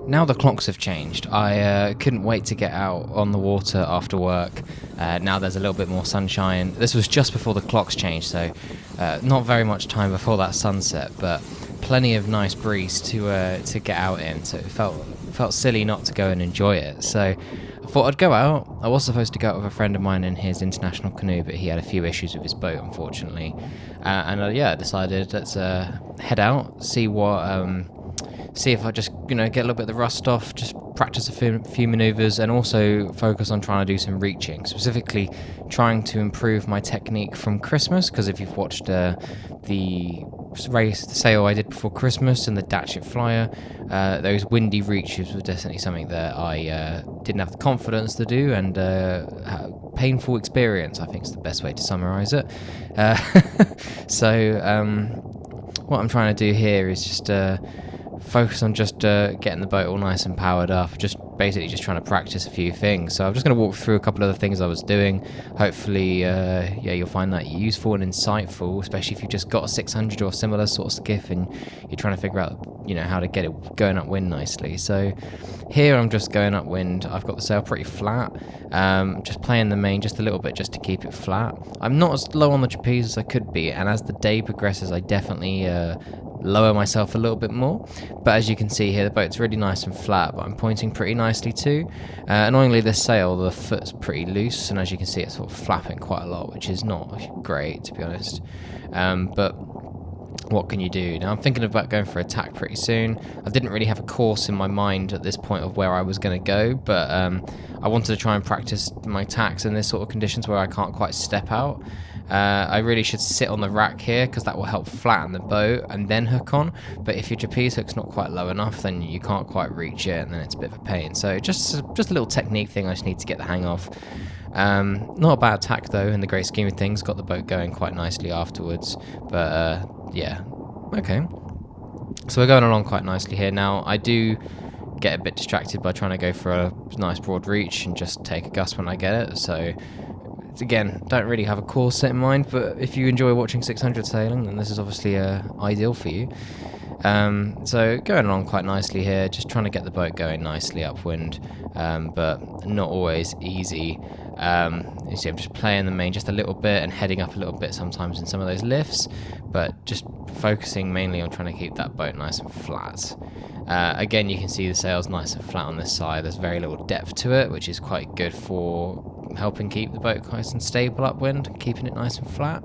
Now the clocks have changed. I couldn't wait to get out on the water after work. Now there's a little bit more sunshine. This was just before the clocks changed, so not very much time before that sunset, but plenty of nice breeze to get out in. So it felt silly not to go and enjoy it. So I thought I'd go out. I was supposed to go out with a friend of mine in his international canoe, but he had a few issues with his boat, unfortunately. I decided let's head out, see if I just, get a little bit of the rust off, just practice a few maneuvers, and also focus on trying to do some reaching, specifically trying to improve my technique from Christmas, because if you've watched the sail I did before Christmas and the Datchet Flyer, those windy reaches were definitely something that I didn't have the confidence to do, and painful experience, I think is the best way to summarize it. What I'm trying to do here is just focus on just getting the boat all nice and powered up, just trying to practice a few things. So I'm just going to walk through a couple of the things I was doing. Hopefully you'll find that useful and insightful, especially if you've just got a 600 or similar sort of skiff and you're trying to figure out how to get it going upwind nicely. So here I'm just going upwind. I've got the sail pretty flat, just playing the main just a little bit just to keep it flat. I'm not as low on the trapeze as I could be, and as the day progresses I definitely lower myself a little bit more, but as you can see here the boat's really nice and flat, but I'm pointing pretty nicely too. Annoyingly, this sail, the foot's pretty loose, and as you can see it's sort of flapping quite a lot, which is not great, to be honest, but what can you do? Now I'm thinking about going for a tack pretty soon. I didn't really have a course in my mind at this point of where I was going to go, but I wanted to try and practice my tacks in this sort of conditions where I can't quite step out. I really should sit on the rack here because that will help flatten the boat and then hook on, but if your trapeze hook's not quite low enough then you can't quite reach it and then it's a bit of a pain. So just a little technique thing I just need to get the hang of. Not a bad tack though in the great scheme of things, got the boat going quite nicely afterwards, but yeah, okay. So we're going along quite nicely here. Now I do get a bit distracted by trying to go for a nice broad reach and just take a gust when I get it, so again, don't really have a course set in mind, but if you enjoy watching 600 sailing, then this is obviously ideal for you. So going along quite nicely here, just trying to get the boat going nicely upwind, but not always easy. You see I'm just playing the main just a little bit and heading up a little bit sometimes in some of those lifts, but just focusing mainly on trying to keep that boat nice and flat. Again, you can see the sail's nice and flat on this side. There's very little depth to it, which is quite good for helping keep the boat nice and stable upwind, keeping it nice and flat.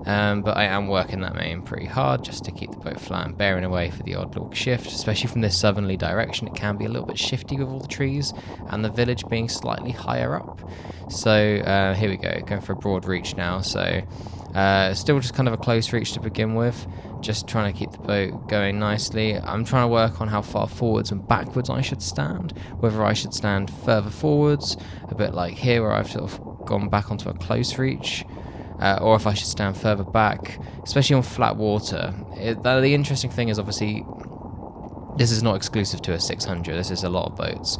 But I am working that main pretty hard just to keep the boat flat and bearing away for the odd little shift, especially from this southerly direction. It can be a little bit shifty with all the trees and the village being slightly higher up. So here we go, going for a broad reach now. So still just kind of a close reach to begin with, just trying to keep the boat going nicely. I'm trying to work on how far forwards and backwards I should stand, whether I should stand further forwards, a bit like here where I've sort of gone back onto a close reach, or if I should stand further back, especially on flat water. The interesting thing is obviously this is not exclusive to a 600, this is a lot of boats.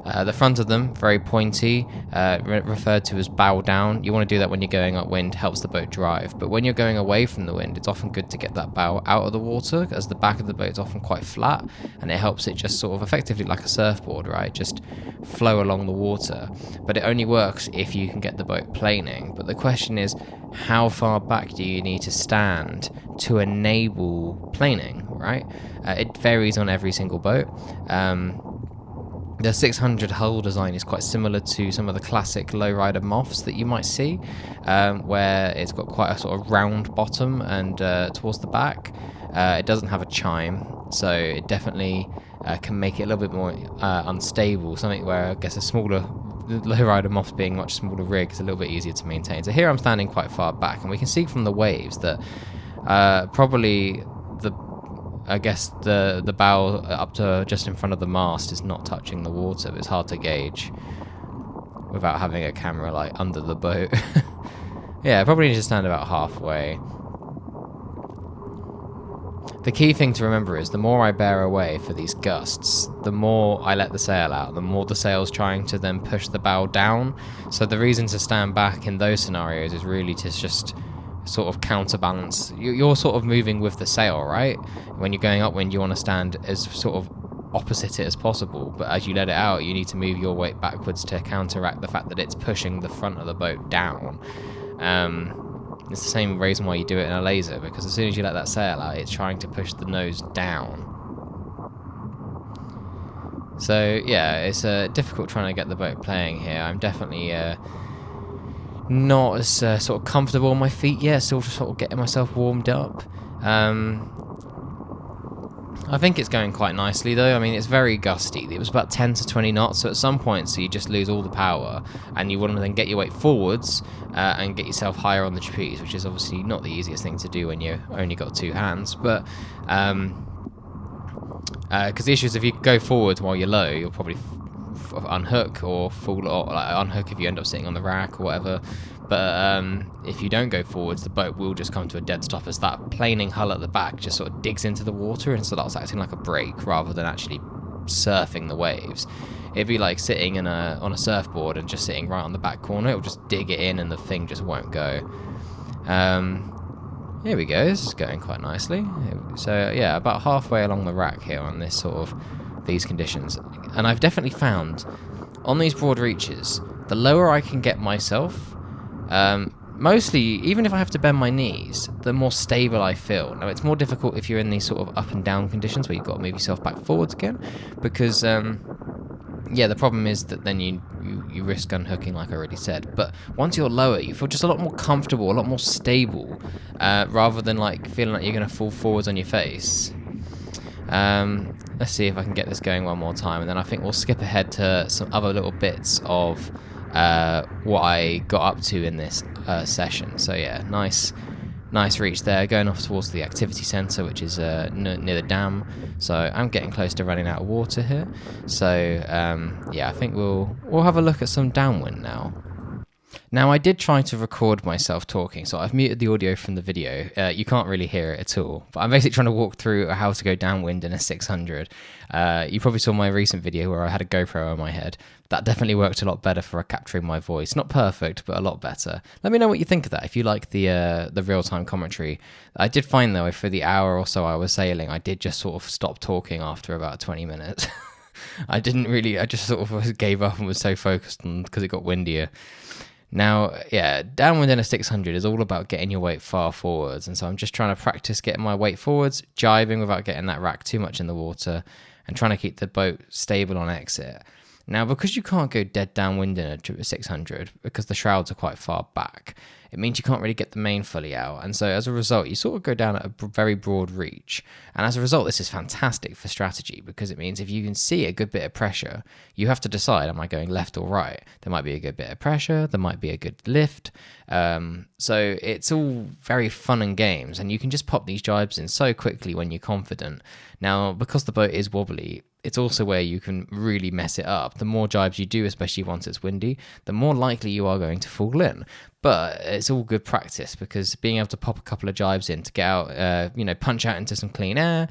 The front of them, very pointy, referred to as bow down. You want to do that when you're going upwind, helps the boat drive. But when you're going away from the wind, it's often good to get that bow out of the water, as the back of the boat's often quite flat, and it helps it just sort of effectively like a surfboard, right? Just flow along the water. But it only works if you can get the boat planing. But the question is, how far back do you need to stand to enable planing, right? It varies on every single boat. The 600 hull design is quite similar to some of the classic lowrider moths that you might see, where it's got quite a sort of round bottom and towards the back. It doesn't have a chime, so it definitely can make it a little bit more unstable, something where I guess a smaller lowrider moth being much smaller rig is a little bit easier to maintain. So here I'm standing quite far back, and we can see from the waves that probably the bow up to just in front of the mast is not touching the water, but it's hard to gauge without having a camera like under the boat. Yeah, I probably need to stand about halfway. The key thing to remember is the more I bear away for these gusts, the more I let the sail out, the more the sail's trying to then push the bow down. So the reason to stand back in those scenarios is really to just sort of counterbalance. You're sort of moving with the sail, right? When you're going upwind, you want to stand as sort of opposite it as possible. But as you let it out, you need to move your weight backwards to counteract the fact that it's pushing the front of the boat down. It's the same reason why you do it in a laser, because as soon as you let that sail out, it's trying to push the nose down. So yeah, it's difficult trying to get the boat playing here. I'm definitely not as sort of comfortable on my feet yet, still just sort of getting myself warmed up. I think it's going quite nicely though. I mean, it's very gusty. It was about 10 to 20 knots, so at some point, so you just lose all the power, and you want to then get your weight forwards and get yourself higher on the trapeze, which is obviously not the easiest thing to do when you only got two hands. But because the issue is if you go forward while you're low, you'll probably unhook or fall, or like unhook if you end up sitting on the rack or whatever. But if you don't go forwards, the boat will just come to a dead stop as that planing hull at the back just sort of digs into the water and starts acting like a brake rather than actually surfing the waves. It'd be like sitting on a surfboard and just sitting right on the back corner. It'll just dig it in and the thing just won't go. Here we go. This is going quite nicely. So yeah, about halfway along the rack here on this sort of these conditions. And I've definitely found on these broad reaches, the lower I can get myself, mostly, even if I have to bend my knees, the more stable I feel. Now, it's more difficult if you're in these sort of up and down conditions where you've got to move yourself back forwards again, because, yeah, the problem is that then you risk unhooking, like I already said. But once you're lower, you feel just a lot more comfortable, a lot more stable, rather than, like, feeling like you're going to fall forwards on your face. Let's see if I can get this going one more time, and then I think we'll skip ahead to some other little bits of what I got up to in this session. So yeah, nice reach there, going off towards the activity centre, which is near the dam. So I'm getting close to running out of water here. So yeah, I think we'll have a look at some downwind now. Now, I did try to record myself talking, so I've muted the audio from the video. You can't really hear it at all. But I'm basically trying to walk through how to go downwind in a 600. You probably saw my recent video where I had a GoPro on my head. That definitely worked a lot better for capturing my voice. Not perfect, but a lot better. Let me know what you think of that, if you like the real-time commentary. I did find, though, for the hour or so I was sailing, I did just sort of stop talking after about 20 minutes. I just sort of gave up and was so focused on, because it got windier. Now, yeah, downwind in a 600 is all about getting your weight far forwards, and so I'm just trying to practice getting my weight forwards, jiving without getting that rack too much in the water, and trying to keep the boat stable on exit. Now, because you can't go dead downwind in a 600, because the shrouds are quite far back, it means you can't really get the main fully out, and so as a result, you sort of go down at a very broad reach, and as a result, this is fantastic for strategy, because it means if you can see a good bit of pressure, you have to decide, am I going left or right? There might be a good bit of pressure, there might be a good lift, so it's all very fun and games, and you can just pop these jibes in so quickly when you're confident. Now, because the boat is wobbly, it's also where you can really mess it up. The more jibes you do, especially once it's windy, the more likely you are going to fall in. But it's all good practice, because being able to pop a couple of jibes in to get out, punch out into some clean air,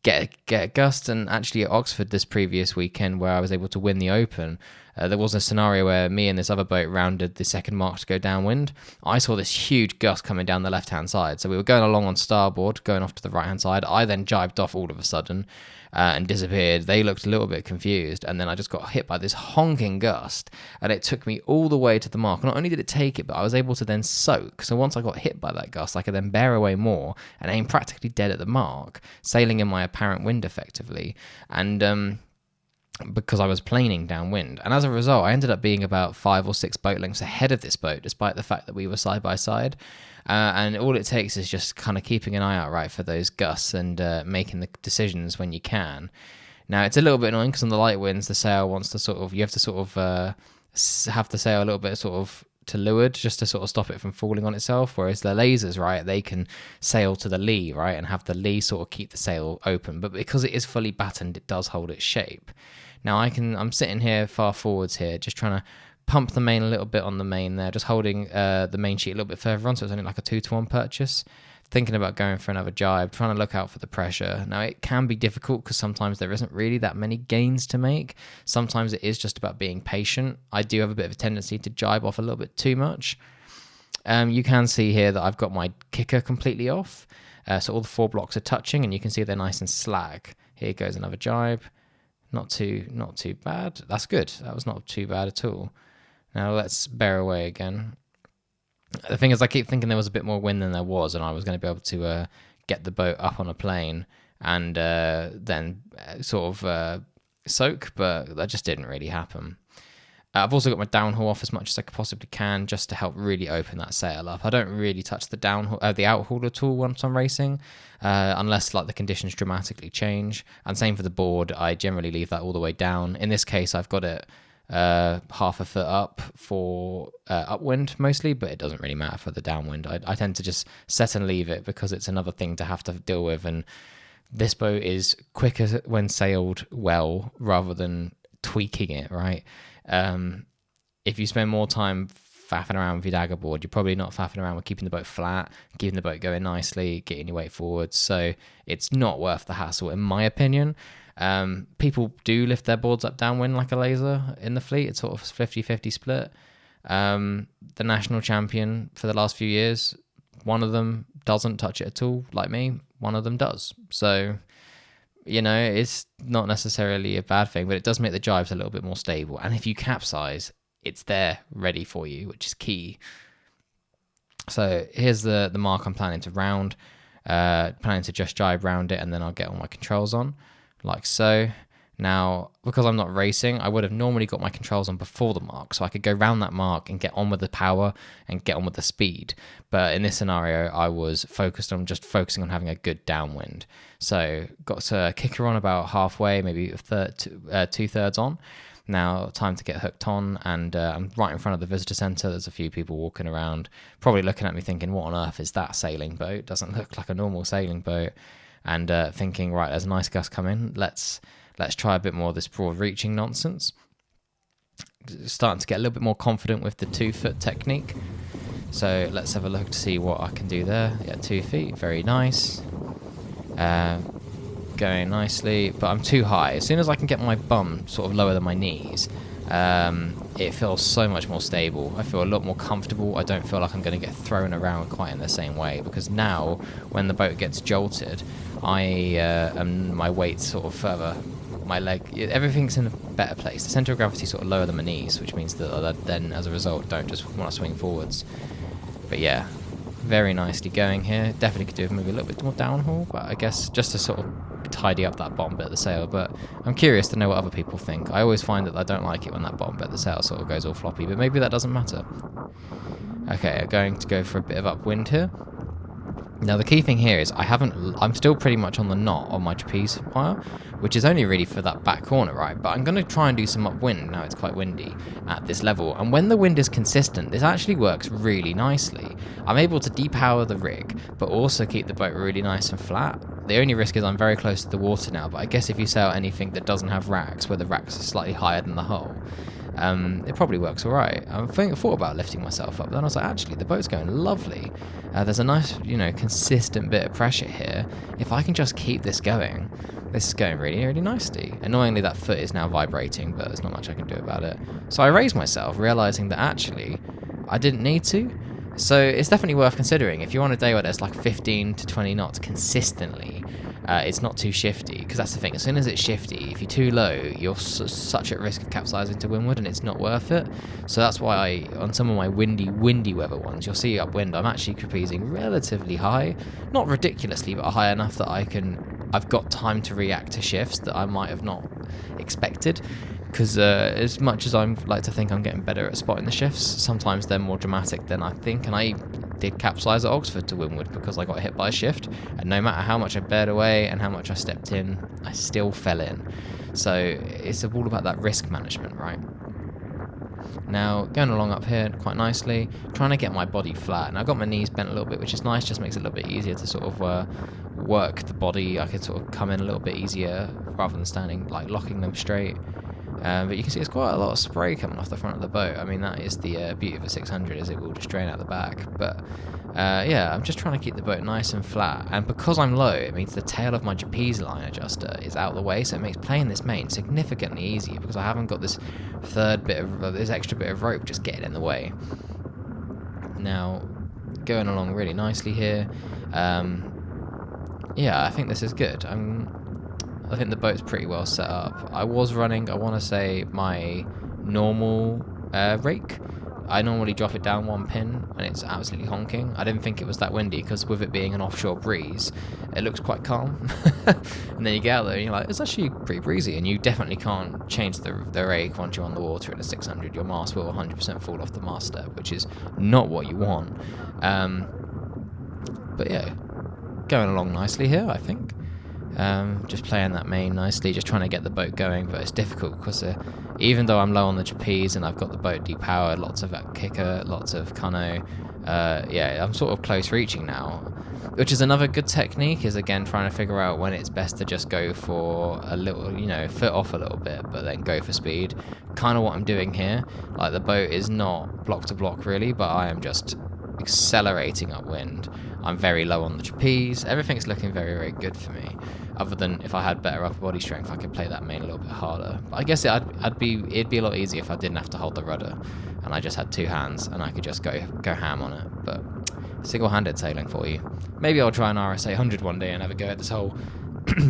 get a gust. And actually at Oxford this previous weekend, where I was able to win the Open, there was a scenario where me and this other boat rounded the second mark to go downwind. I saw this huge gust coming down the left-hand side. So we were going along on starboard, going off to the right-hand side. I then jibed off all of a sudden and disappeared. They looked a little bit confused, and then I just got hit by this honking gust, and it took me all the way to the mark. Not only did it take it, but I was able to then soak. So once I got hit by that gust, I could then bear away more and aim practically dead at the mark, sailing in my apparent wind effectively. And because I was planing downwind. And as a result, I ended up being about 5 or 6 boat lengths ahead of this boat, despite the fact that we were side by side. And all it takes is just kind of keeping an eye out right for those gusts and making the decisions when you can. Now, it's a little bit annoying because on the light winds, the sail wants to you have to sort of have the sail a little bit sort of to leeward just to sort of stop it from falling on itself, whereas the lasers, right, they can sail to the lee, right, and have the lee sort of keep the sail open. But because it is fully battened, it does hold its shape. Now I'm sitting here far forwards here, just trying to pump the main a little bit on the main there, just holding the main sheet a little bit further on, so it's only like a 2-to-1 purchase. Thinking about going for another jibe, trying to look out for the pressure. Now, it can be difficult because sometimes there isn't really that many gains to make. Sometimes it is just about being patient. I do have a bit of a tendency to jibe off a little bit too much. You can see here that I've got my kicker completely off. So all the 4 blocks are touching, and you can see they're nice and slag. Here goes another jibe. Not too bad. That's good. That was not too bad at all. Now let's bear away again. The thing is, I keep thinking there was a bit more wind than there was, and I was going to be able to get the boat up on a plane and then sort of soak, but that just didn't really happen. I've also got my downhaul off as much as I possibly can, just to help really open that sail up. I don't really touch the outhaul at all once I'm racing, unless like the conditions dramatically change. And same for the board. I generally leave that all the way down. In this case, I've got it half a foot up for upwind mostly, but it doesn't really matter for the downwind. I tend to just set and leave it because it's another thing to have to deal with. And this boat is quicker when sailed well rather than tweaking it, right? If you spend more time faffing around with your dagger board, you're probably not faffing around with keeping the boat flat, keeping the boat going nicely, getting your weight forwards. So it's not worth the hassle, in my opinion. People do lift their boards up downwind like a laser in the fleet. It's sort of 50-50 split. The national champion for the last few years, one of them doesn't touch it at all, like me. One of them does. So, you know, it's not necessarily a bad thing, but it does make the jives a little bit more stable. And if you capsize, it's there ready for you, which is key. So here's the mark I'm planning to round. Planning to just jibe round it, and then I'll get all my controls on, like so. Now, because I'm not racing, I would have normally got my controls on before the mark, so I could go round that mark and get on with the power and get on with the speed. But in this scenario, I was focusing on having a good downwind. So got to kick her on about halfway, maybe 2/3 on. Now, time to get hooked on, and I'm right in front of the visitor centre. There's a few people walking around, probably looking at me thinking, what on earth is that sailing boat? Doesn't look like a normal sailing boat. And thinking, right, there's a nice gust coming. Let's try a bit more of this broad reaching nonsense. Starting to get a little bit more confident with the 2-foot technique. So let's have a look to see what I can do there. Yeah, 2 feet, very nice. Going nicely, but I'm too high. As soon as I can get my bum sort of lower than my knees, it feels so much more stable. I feel a lot more comfortable. I don't feel like I'm going to get thrown around quite in the same way, because now when the boat gets jolted, my weight's sort of further, my leg, everything's in a better place. The center of gravity sort of lower than my knees, which means that I then as a result don't just want to swing forwards. But yeah, very nicely going here. Definitely could do with maybe a little bit more downhaul, but I guess just to sort of tidy up that bottom bit of the sail. But I'm curious to know what other people think. I always find that I don't like it when that bottom bit of the sail sort of goes all floppy, but maybe that doesn't matter. Okay, I'm going to go for a bit of upwind here. Now the key thing here is I'm still pretty much on the knot on my trapeze wire, which is only really for that back corner, right? But I'm going to try and do some upwind. Now it's quite windy at this level, and when the wind is consistent, this actually works really nicely. I'm able to depower the rig, but also keep the boat really nice and flat. The only risk is I'm very close to the water now, but I guess if you sail anything that doesn't have racks, where the racks are slightly higher than the hull, it probably works alright. I thought about lifting myself up, but then I was like, actually, the boat's going lovely. There's a nice, consistent bit of pressure here. If I can just keep this going, this is going really, really nicely. Annoyingly, that foot is now vibrating, but there's not much I can do about it. So I raised myself, realizing that actually, I didn't need to. So it's definitely worth considering. If you're on a day where there's like 15 to 20 knots consistently, it's not too shifty, because that's the thing. As soon as it's shifty, if you're too low, you're such at risk of capsizing to windward, and it's not worth it. So that's why on some of my windy weather ones, you'll see upwind, I'm actually trapezing relatively high, not ridiculously, but high enough that I've got time to react to shifts that I might have not expected. Because as much as I like to think I'm getting better at spotting the shifts, sometimes they're more dramatic than I think. And I did capsize at Oxford to windward because I got hit by a shift, and no matter how much I bared away and how much I stepped in, I still fell in. So it's all about that risk management, right? Now, going along up here quite nicely, trying to get my body flat. And I've got my knees bent a little bit, which is nice, just makes it a little bit easier to sort of work the body. I could sort of come in a little bit easier rather than standing, like locking them straight. But you can see there's quite a lot of spray coming off the front of the boat. I mean, that is the beauty of a 600, is it will just drain out the back. But yeah, I'm just trying to keep the boat nice and flat. And because I'm low, it means the tail of my trapeze line adjuster is out of the way, so it makes playing this main significantly easier, because I haven't got this this extra bit of rope just getting in the way. Now, going along really nicely here. Yeah, I think this is good. I think the boat's pretty well set up. I was running, I want to say, my normal rake. I normally drop it down 1 pin and it's absolutely honking. I didn't think it was that windy because with it being an offshore breeze, it looks quite calm. And then you get out there and you're like, it's actually pretty breezy, and you definitely can't change the rake once you're on the water at a 600. Your mast will 100% fall off the mast step, which is not what you want. But yeah, going along nicely here, I think. Just playing that main nicely, just trying to get the boat going, but it's difficult because even though I'm low on the trapeze and I've got the boat depowered, lots of kicker, lots of cano, yeah, I'm sort of close reaching now, which is another good technique, is again trying to figure out when it's best to just go for a little, foot off a little bit, but then go for speed. Kind of what I'm doing here. Like, the boat is not block to block really, but I am just accelerating upwind. I'm very low on the trapeze. Everything's looking very, very good for me. Other than if I had better upper body strength, I could play that main a little bit harder. But I guess it'd be a lot easier if I didn't have to hold the rudder and I just had 2 hands and I could just go ham on it. But single-handed sailing for you. Maybe I'll try an RS600 one day and have a go at this whole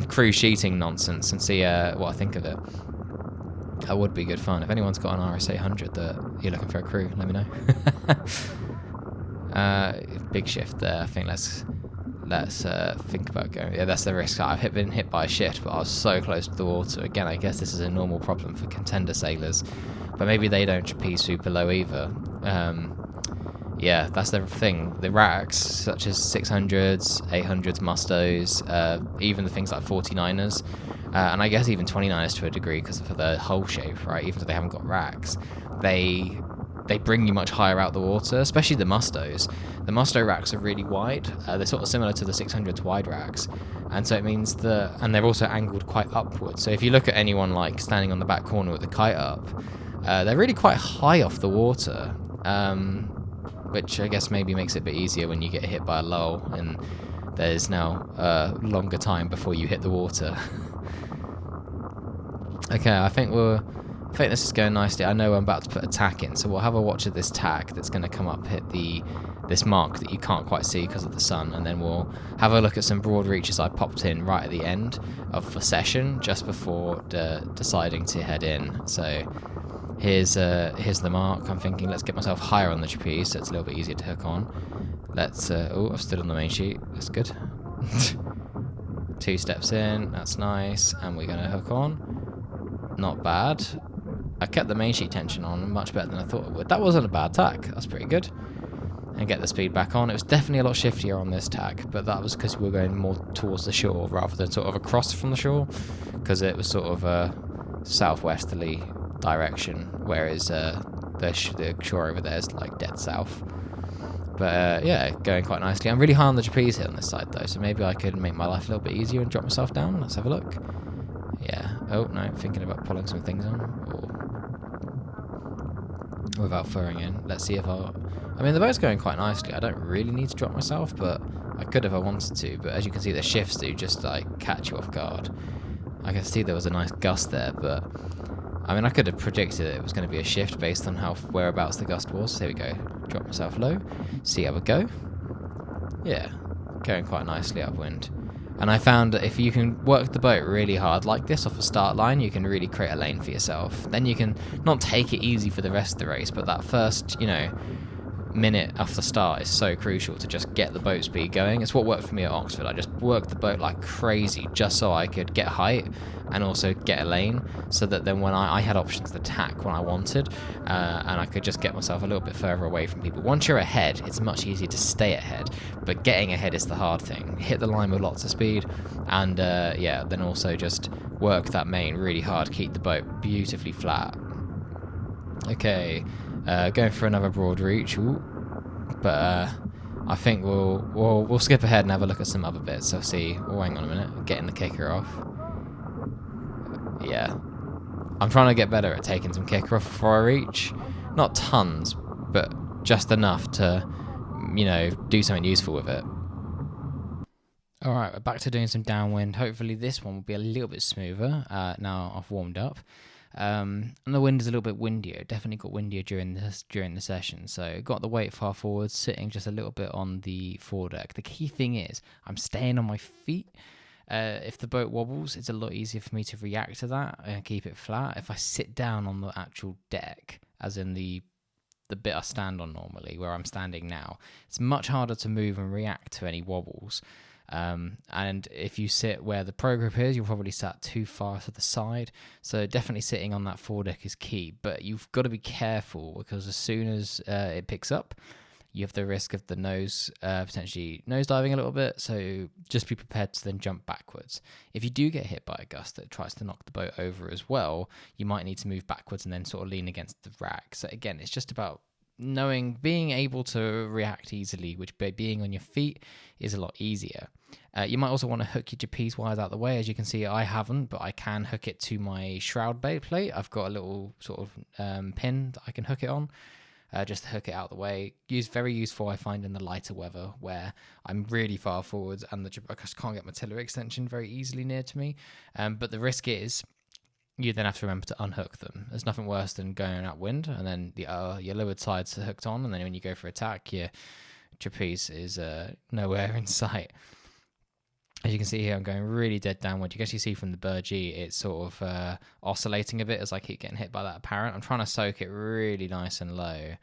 cruise sheeting nonsense and see what I think of it. That would be good fun. If anyone's got an RS800 that you're looking for a crew, let me know. Big shift there. I think let's think about going. Yeah, that's the risk. I've been hit by a shift, but I was so close to the water. Again, I guess this is a normal problem for contender sailors, but maybe they don't trapeze super low either. Yeah, that's the thing. The racks, such as 600s, 800s, mustos, even the things like 49ers, and I guess even 29ers to a degree because of the hull shape, right? Even though they haven't got racks, they bring you much higher out the water, especially the mustos. The musto racks are really wide. They're sort of similar to the 600s wide racks. And so it means that, and they're also angled quite upwards. So if you look at anyone like standing on the back corner with the kite up, they're really quite high off the water, which I guess maybe makes it a bit easier when you get hit by a lull and there's now a longer time before you hit the water. Okay, I think this is going nicely. I know I'm about to put a tack in, so we'll have a watch of this tack that's going to come up, hit this mark that you can't quite see because of the sun, and then we'll have a look at some broad reaches I popped in right at the end of the session, just before deciding to head in. So here's the mark. I'm thinking let's get myself higher on the trapeze so it's a little bit easier to hook on. Let's I've stood on the main sheet. That's good. 2 steps in. That's nice, and we're going to hook on. Not bad. I kept the main sheet tension on much better than I thought it would. That wasn't a bad tack. That's pretty good. And get the speed back on. It was definitely a lot shiftier on this tack, but that was because we were going more towards the shore rather than sort of across from the shore, because it was sort of a southwesterly direction, whereas the shore over there is like dead south. But yeah, going quite nicely. I'm really high on the trapeze here on this side though, so maybe I could make my life a little bit easier and drop myself down. Let's have a look. Yeah. Oh, no, thinking about pulling some things on. Or without furring in. Let's see if I mean, the boat's going quite nicely. I don't really need to drop myself, but I could if I wanted to. But as you can see, the shifts do just, like, catch you off guard. I can see there was a nice gust there, but I mean, I could have predicted it was going to be a shift based on whereabouts the gust was. So here we go. Drop myself low. See how we go. Yeah. Going quite nicely upwind. And I found that if you can work the boat really hard like this off the start line, you can really create a lane for yourself. Then you can not take it easy for the rest of the race, but that first, minute off the start is so crucial to just get the boat speed going. It's what worked for me at Oxford. I just worked the boat like crazy just so I could get height and also get a lane, so that then when I had options to tack when I wanted, and I could just get myself a little bit further away from people. Once you're ahead, it's much easier to stay ahead, but getting ahead is the hard thing. Hit the line with lots of speed, and then also just work that main really hard, keep the boat beautifully flat. Okay, going for another broad reach. Ooh. But I think we'll skip ahead and have a look at some other bits. So see. Oh, hang on a minute. Getting the kicker off. Yeah, I'm trying to get better at taking some kicker off before I reach. Not tons, but just enough to, do something useful with it. Alright, we're back to doing some downwind. Hopefully this one will be a little bit smoother now I've warmed up. And the wind is a little bit windier. It definitely got windier during the session. So got the weight far forward, sitting just a little bit on the foredeck. The key thing is I'm staying on my feet. If the boat wobbles, it's a lot easier for me to react to that and keep it flat. If I sit down on the actual deck, as in the bit I stand on normally, where I'm standing now, it's much harder to move and react to any wobbles. And if you sit where the pro grip is, you're probably sat too far to the side. So definitely sitting on that foredeck is key. But you've got to be careful, because as soon as it picks up, you have the risk of the nose potentially nose diving a little bit. So just be prepared to then jump backwards. If you do get hit by a gust that tries to knock the boat over as well, you might need to move backwards and then sort of lean against the rack. So again, it's just about being able to react easily, which by being on your feet is a lot easier. You might also want to hook your trapeze wires out the way. As you can see, I haven't, but I can hook it to my shroud bait plate. I've got a little sort of pin that I can hook it on, just to hook it out the way. Very useful, I find, in the lighter weather where I'm really far forwards and I just can't get my tiller extension very easily near to me. But the risk is you then have to remember to unhook them. There's nothing worse than going upwind and then your leeward side's hooked on, and then when you go for attack, your trapeze is nowhere in sight. As you can see here, I'm going really dead downward. You can actually see from the burgee, it's sort of oscillating a bit as I keep getting hit by that apparent. I'm trying to soak it really nice and low.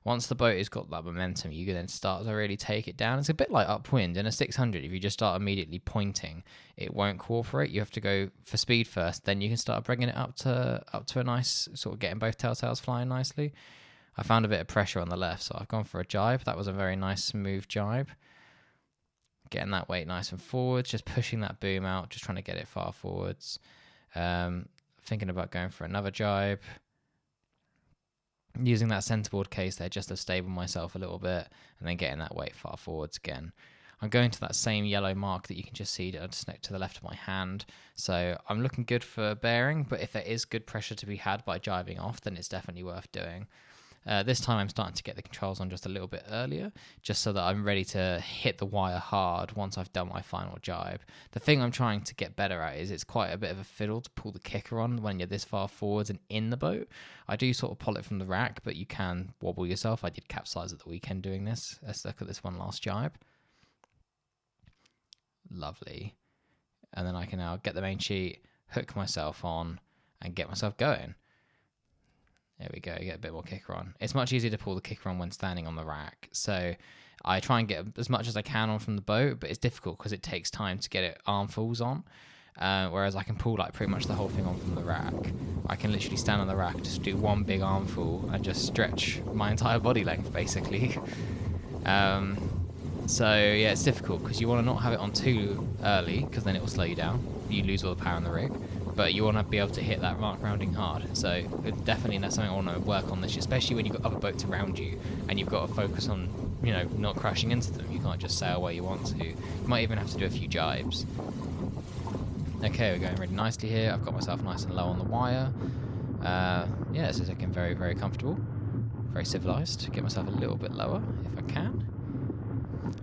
Once the boat has got that momentum, you can then start to really take it down. It's a bit like upwind. In a 600, if you just start immediately pointing, it won't cooperate. You have to go for speed first, then you can start bringing it up to a nice, sort of getting both tailtails flying nicely. I found a bit of pressure on the left, so I've gone for a jibe. That was a very nice, smooth jibe. Getting that weight nice and forwards, just pushing that boom out, just trying to get it far forwards. Thinking about going for another jibe. Using that centerboard case there just to stable myself a little bit, and then getting that weight far forwards again. I'm going to that same yellow mark that you can just see just next to the left of my hand. So I'm looking good for bearing, but if there is good pressure to be had by jibing off, then it's definitely worth doing. This time I'm starting to get the controls on just a little bit earlier, just so that I'm ready to hit the wire hard once I've done my final jibe. The thing I'm trying to get better at is it's quite a bit of a fiddle to pull the kicker on when you're this far forwards and in the boat. I do sort of pull it from the rack, but you can wobble yourself. I did capsize at the weekend doing this. Let's look at this one last jibe. Lovely. And then I can now get the main sheet, hook myself on, and get myself going. There we go, get a bit more kicker on. It's much easier to pull the kicker on when standing on the rack. So I try and get as much as I can on from the boat, but it's difficult because it takes time to get it armfuls on. Whereas I can pull like pretty much the whole thing on from the rack. I can literally stand on the rack, just do one big armful and just stretch my entire body length basically. So yeah, it's difficult because you want to not have it on too early because then it will slow you down. You lose all the power in the rig. But you want to be able to hit that mark rounding hard. So definitely that's something I want to work on this, especially when you've got other boats around you and you've got to focus on, not crashing into them. You can't just sail where you want to. You might even have to do a few jibes. Okay, we're going really nicely here. I've got myself nice and low on the wire. Yeah, this is looking very, very comfortable. Very civilized. Get myself a little bit lower if I can.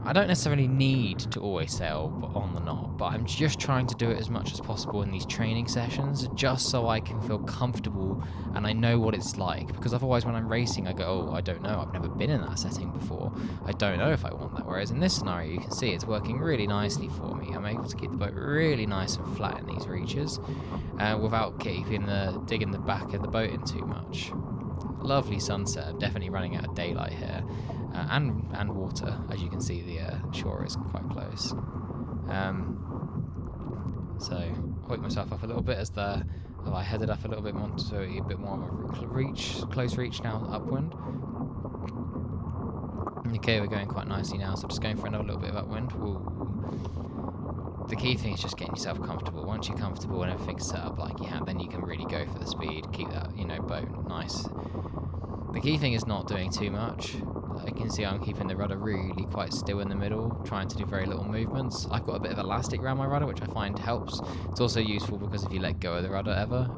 I don't necessarily need to always sail on the knot, but I'm just trying to do it as much as possible in these training sessions, just so I can feel comfortable and I know what it's like. Because otherwise when I'm racing, I go, oh, I don't know, I've never been in that setting before. I don't know if I want that. Whereas in this scenario, you can see it's working really nicely for me. I'm able to keep the boat really nice and flat in these reaches without digging the back of the boat in too much. Lovely sunset. I'm definitely running out of daylight here, and water. As you can see, the shore is quite close. So hoik myself up a little bit as I headed up a little bit more to a bit more of a close reach now upwind. Okay, we're going quite nicely now, so just going for another little bit of upwind. Ooh. The key thing is just getting yourself comfortable. Once you're comfortable and everything's set up like you have, then you can really go for the speed, keep that, boat nice. The key thing is not doing too much. I can see I'm keeping the rudder really quite still in the middle, trying to do very little movements. I've got a bit of elastic around my rudder, which I find helps. It's also useful because if you let go of the rudder ever,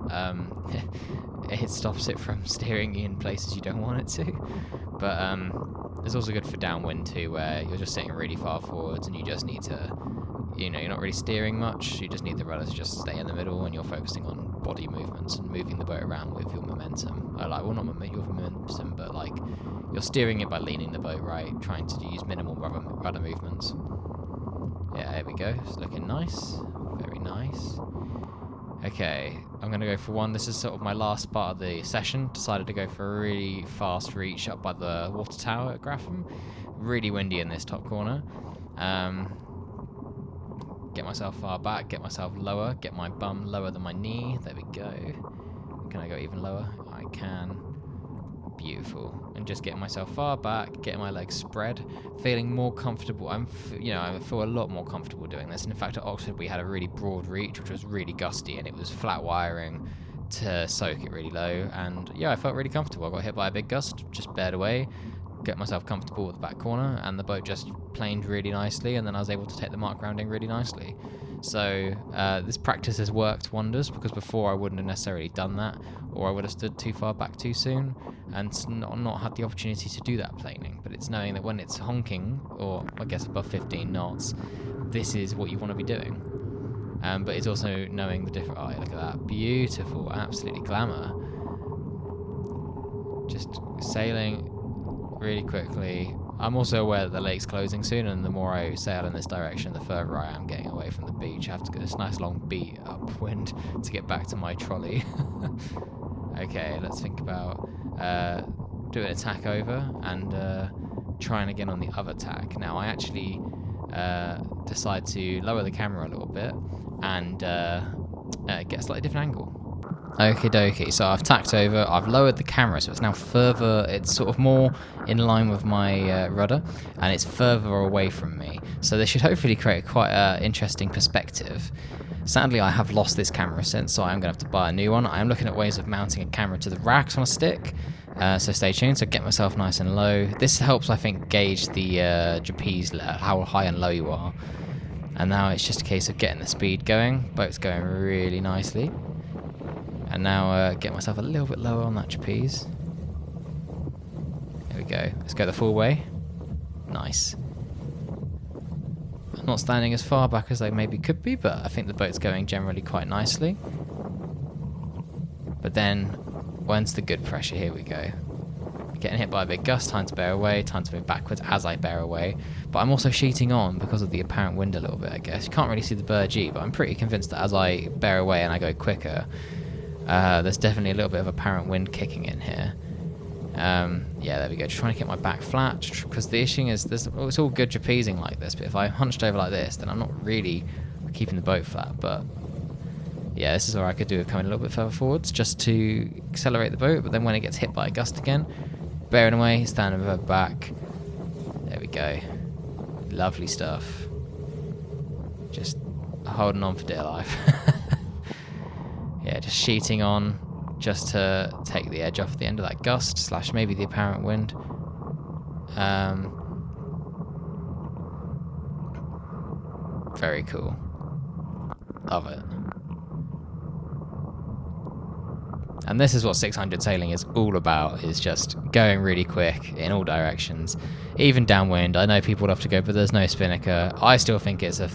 it stops it from steering in places you don't want it to. But it's also good for downwind too, where you're just sitting really far forwards and you just need to, you're not really steering much. You just need the rudder to just stay in the middle and you're focusing on body movements and moving the boat around with your momentum. Not your momentum, but like you're steering it by leaning the boat right, trying to use minimal rudder movements. Yeah, there we go. It's looking nice. nice. Okay, I'm going to go for one. This is sort of my last part of the session. Decided to go for a really fast reach up by the water tower at Grafham. Really windy in this top corner. Get myself far back, get myself lower, get my bum lower than my knee. There we go. Can I go even lower? I can. Beautiful. And just getting myself far back, getting my legs spread, feeling more comfortable. I feel a lot more comfortable doing this. And in fact, at Oxford, we had a really broad reach, which was really gusty, and it was flat wiring to soak it really low. And yeah, I felt really comfortable. I got hit by a big gust, just bared away, get myself comfortable with the back corner, and the boat just planed really nicely, and then I was able to take the mark rounding really nicely. So this practice has worked wonders, because before I wouldn't have necessarily done that, or I would have stood too far back too soon and not had the opportunity to do that planing. But it's knowing that when it's honking, or I guess above 15 knots, this is what you want to be doing. But it's also knowing the different... Oh, look at that. Beautiful. Absolutely glamour. Just sailing really quickly. I'm also aware that the lake's closing soon, and the more I sail in this direction, the further I am getting away from the beach. I have to get this nice long beat upwind to get back to my trolley. Okay, let's think about doing a tack over and trying again on the other tack. Now, I actually decide to lower the camera a little bit and get a slightly different angle. Okie dokie, so I've tacked over, I've lowered the camera, so it's now further, it's sort of more in line with my rudder, and it's further away from me. So this should hopefully create quite an interesting perspective. Sadly, I have lost this camera since, so I'm going to have to buy a new one. I am looking at ways of mounting a camera to the racks on a stick, so stay tuned. So get myself nice and low. This helps, I think, gauge the trapeze, how high and low you are. And now it's just a case of getting the speed going. Boat's going really nicely. And now get myself a little bit lower on that trapeze. There we go. Let's go the full way. Nice. I'm not standing as far back as I maybe could be, but I think the boat's going generally quite nicely. But then, when's the good pressure? Here we go. Getting hit by a big gust, time to bear away, time to move backwards as I bear away. But I'm also sheeting on because of the apparent wind a little bit, I guess. You can't really see the Burgee, but I'm pretty convinced that as I bear away and I go quicker, there's definitely a little bit of apparent wind kicking in here. Yeah, there we go. Just trying to get my back flat, because the issue is it's all good trapezing like this, but if I hunched over like this, then I'm not really keeping the boat flat. But yeah, this is where I could do it coming a little bit further forwards just to accelerate the boat, but then when it gets hit by a gust again, bearing away, standing over back. There we go. Lovely stuff. Just holding on for dear life. Yeah, just sheeting on just to take the edge off the end of that gust, / maybe the apparent wind. Very cool. Love it. And this is what 600 sailing is all about, is just going really quick in all directions, even downwind. I know people love to go, but there's no spinnaker. I still think it's a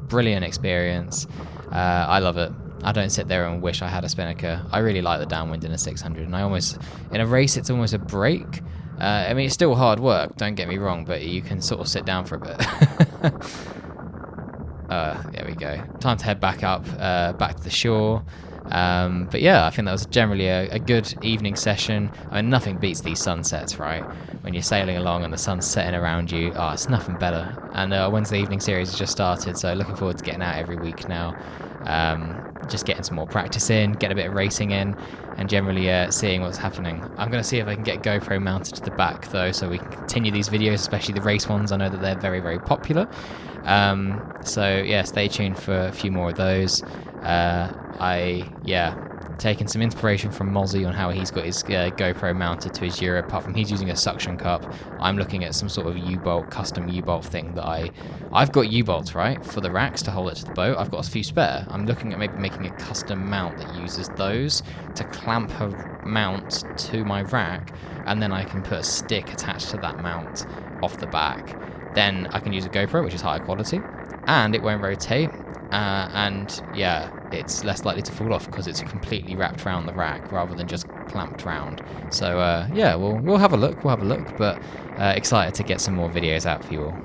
brilliant experience. I love it. I don't sit there and wish I had a spinnaker. I really like the downwind in a 600, and in a race, it's almost a break. I mean, it's still hard work, don't get me wrong, but you can sort of sit down for a bit. There we go. Time to head back up, back to the shore. But yeah, I think that was generally a good evening session. I mean, nothing beats these sunsets, right? When you're sailing along and the sun's setting around you, it's nothing better. And Wednesday evening series has just started, so looking forward to getting out every week now. Just getting some more practice in, get a bit of racing in, and generally seeing what's happening. I'm going to see if I can get GoPro mounted to the back, though, so we can continue these videos, especially the race ones. I know that they're very, very popular. So yeah, stay tuned for a few more of those. Taking some inspiration from Mozzie on how he's got his GoPro mounted to his Euro. Apart from he's using a suction cup, I'm looking at some sort of U-bolt, custom U-bolt thing that I've got U-bolts, right, for the racks to hold it to the boat. I've got a few spare. I'm looking at maybe making a custom mount that uses those to clamp a mount to my rack, and then I can put a stick attached to that mount off the back. Then I can use a GoPro, which is higher quality, and it won't rotate. And yeah, it's less likely to fall off because it's completely wrapped around the rack rather than just clamped round. So yeah, we'll have a look. But excited to get some more videos out for you all.